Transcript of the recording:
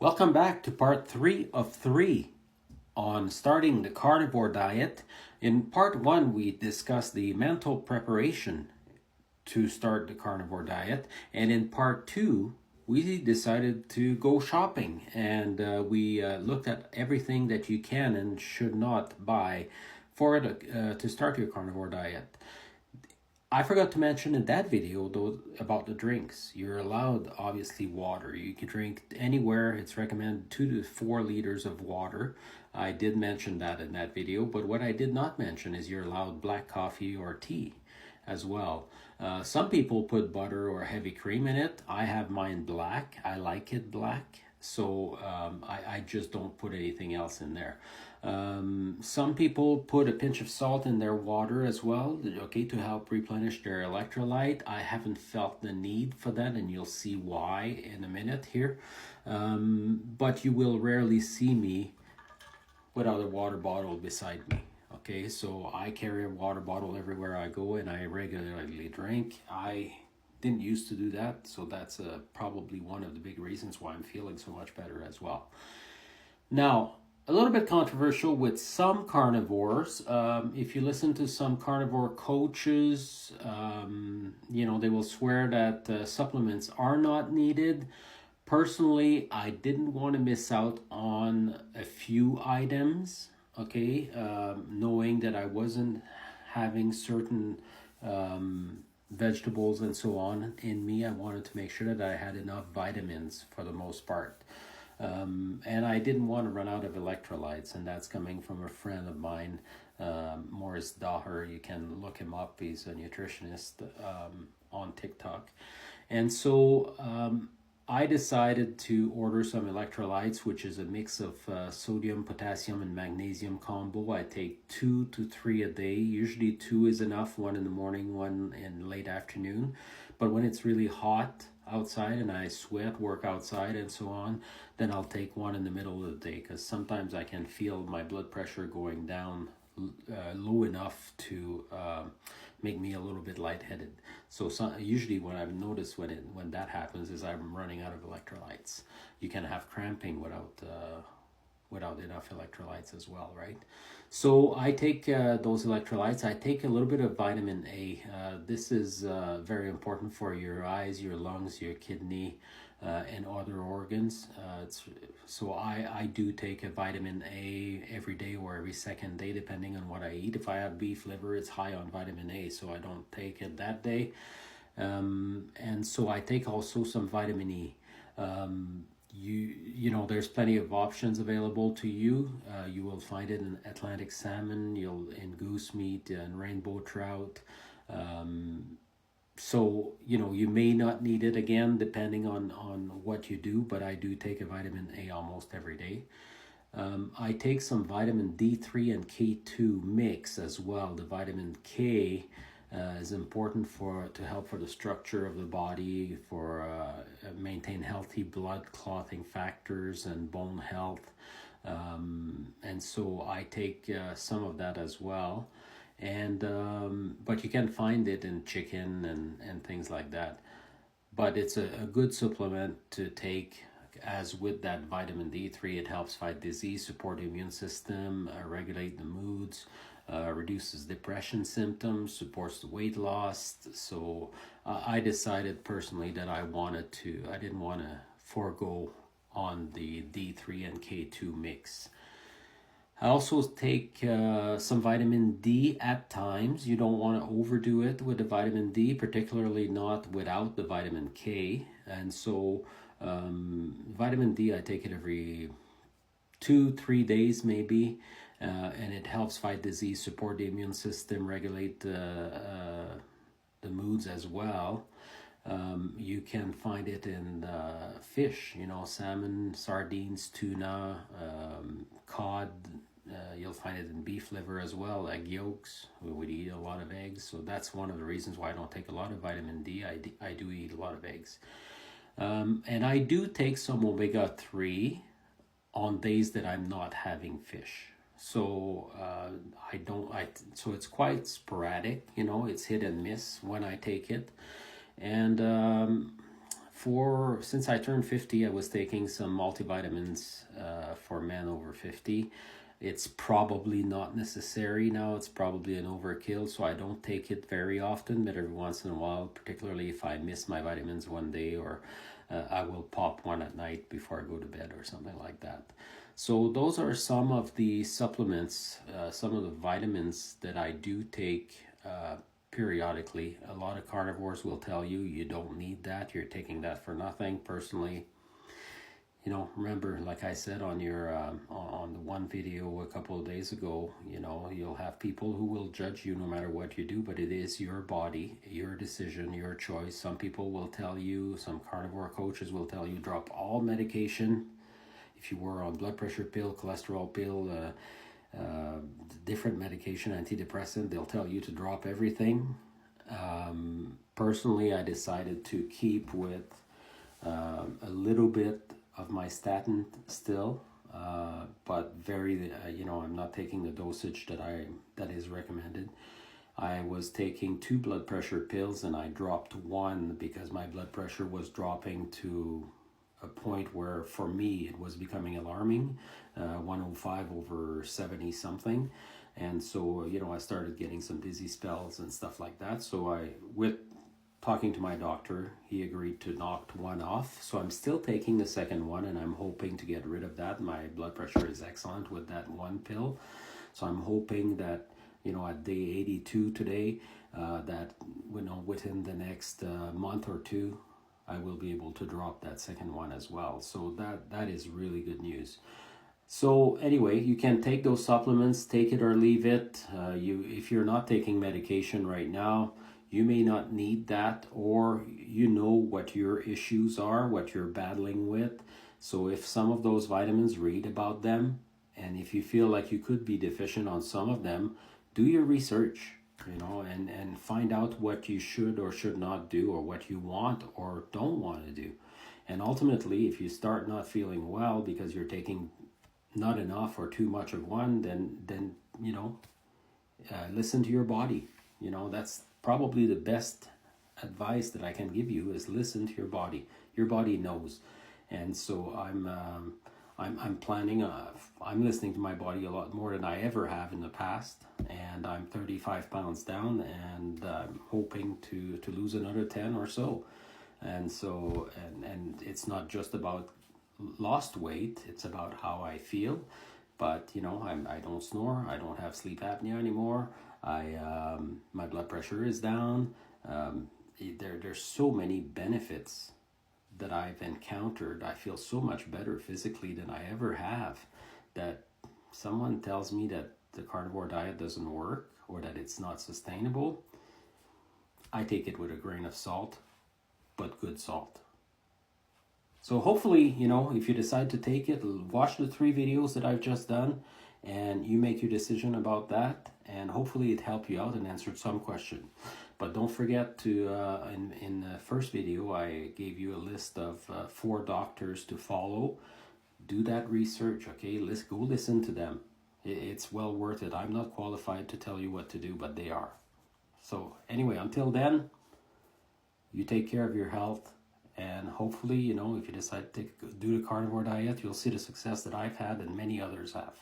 Welcome back to part 3 of 3 on starting the carnivore diet. In part 1, we discussed the mental preparation to start the carnivore diet, and in part 2, we decided to go shopping and we looked at everything that you can and should not buy to start your carnivore diet. I forgot to mention in that video though about the drinks. You're allowed obviously water. You can drink anywhere. It's recommended 2 to 4 liters of water. I did mention that in that video, but what I did not mention is you're allowed black coffee or tea as well. Some people put butter or heavy cream in it. I have mine black. I like it black. So I just don't put anything else in there. Some people put a pinch of salt in their water as well, okay, to help replenish their electrolyte. I haven't felt the need for that, and you'll see why in a minute here. But you will rarely see me without a water bottle beside me. Okay, so I carry a water bottle everywhere I go, and I regularly drink. I didn't used to do that, so that's probably one of the big reasons why I'm feeling so much better as well. Now, a little bit controversial with some carnivores. If you listen to some carnivore coaches, they will swear that supplements are not needed. Personally, I didn't want to miss out on a few items, okay, knowing that I wasn't having certain vegetables and so on in me. I wanted to make sure that I had enough vitamins for the most part. And I didn't want to run out of electrolytes, and that's coming from a friend of mine, Morris Daher. You can look him up. He's a nutritionist on TikTok. And so I decided to order some electrolytes, which is a mix of sodium, potassium, and magnesium combo. I take 2 to 3 a day. Usually 2 is enough, 1 in the morning, 1 in late afternoon. But when it's really hot outside and I sweat, work outside and so on, then I'll take 1 in the middle of the day, because sometimes I can feel my blood pressure going down low enough to make me a little bit lightheaded. So usually what I've noticed when that happens is I'm running out of electrolytes. You can have cramping without enough electrolytes as well, right? So I take those electrolytes. I take a little bit of vitamin A. This is very important for your eyes, your lungs, your kidney, and other organs. So I do take a vitamin A every day or every second day, depending on what I eat. If I have beef liver, it's high on vitamin A, so I don't take it that day. And so I take also some vitamin E. There's plenty of options available to you. You will find it in Atlantic salmon, in goose meat and rainbow trout. So, you may not need it again, depending on what you do, but I do take a vitamin A almost every day. I take some vitamin D3 and K2 mix as well. The vitamin K is important to help for the structure of the body, for maintain healthy blood clotting factors and bone health. And so I take some of that as well. And but you can find it in chicken and things like that. But it's a good supplement to take. As with that vitamin D3, it helps fight disease, support the immune system, regulate the moods, reduces depression symptoms, supports the weight loss. So I decided personally that I didn't want to forego on the D3 and K2 mix. I also take some vitamin D at times. You don't want to overdo it with the vitamin D, particularly not without the vitamin K. And so vitamin D, I take it every 2-3 days maybe, and it helps fight disease, support the immune system, regulate the moods as well. You can find it in fish, salmon, sardines, tuna, cod. You'll find it in beef liver as well, egg yolks. We would eat a lot of eggs, so that's one of the reasons why I don't take a lot of vitamin D. I do eat a lot of eggs. And I do take some omega-3 on days that I'm not having fish. So so it's quite sporadic, it's hit and miss when I take it. And since I turned 50, I was taking some multivitamins for men over 50. It's probably not necessary now. It's probably an overkill, so I don't take it very often, but every once in a while, particularly if I miss my vitamins one day, or I will pop one at night before I go to bed or something like that. So those are some of the supplements, some of the vitamins that I do take periodically. A lot of carnivores will tell you you don't need that, you're taking that for nothing. Personally, remember, like I said on your on the one video a couple of days ago, you'll have people who will judge you no matter what you do, but it is your body, your decision, your choice. Some people will tell you, some carnivore coaches will tell you, drop all medication. If you were on blood pressure pill, cholesterol pill, different medication, antidepressant, they'll tell you to drop everything. Personally, I decided to keep with a little bit of my statin still, but very, I'm not taking the dosage that is recommended. I was taking 2 blood pressure pills, and I dropped one because my blood pressure was dropping to a point where for me it was becoming alarming, 105/70 something. And so, I started getting some dizzy spells and stuff like that. So with talking to my doctor, he agreed to knock one off. So I'm still taking the second one, and I'm hoping to get rid of that. My blood pressure is excellent with that one pill. So I'm hoping that, at day 82 today, that, within the next month or two, I will be able to drop that second one as well. So that is really good news. So anyway, you can take those supplements, take it or leave it. If you're not taking medication right now, you may not need that, or what your issues are, what you're battling with. So if some of those vitamins, read about them, and if you feel like you could be deficient on some of them, do your research, and find out what you should or should not do, or what you want or don't want to do. And ultimately, if you start not feeling well because you're taking not enough or too much of one, then listen to your body. That's probably the best advice that I can give you, is listen to your body. Your body knows. And so I'm planning, I'm listening to my body a lot more than I ever have in the past, and I'm 35 pounds down, and I'm hoping to lose another 10 or so. And so, and it's not just about lost weight, it's about how I feel. But I don't snore, I don't have sleep apnea anymore, my blood pressure is down. There's so many benefits that I've encountered. I feel so much better physically than I ever have, that someone tells me that the carnivore diet doesn't work, or that it's not sustainable, I take it with a grain of salt, but good salt. So hopefully, if you decide to take it, watch the 3 videos that I've just done, and you make your decision about that, and hopefully it helped you out and answered some question. But don't forget to, in the first video, I gave you a list of 4 doctors to follow. Do that research, okay? Let's go listen to them. It's well worth it. I'm not qualified to tell you what to do, but they are. So anyway, until then, you take care of your health. And hopefully, if you decide to do the carnivore diet, you'll see the success that I've had and many others have.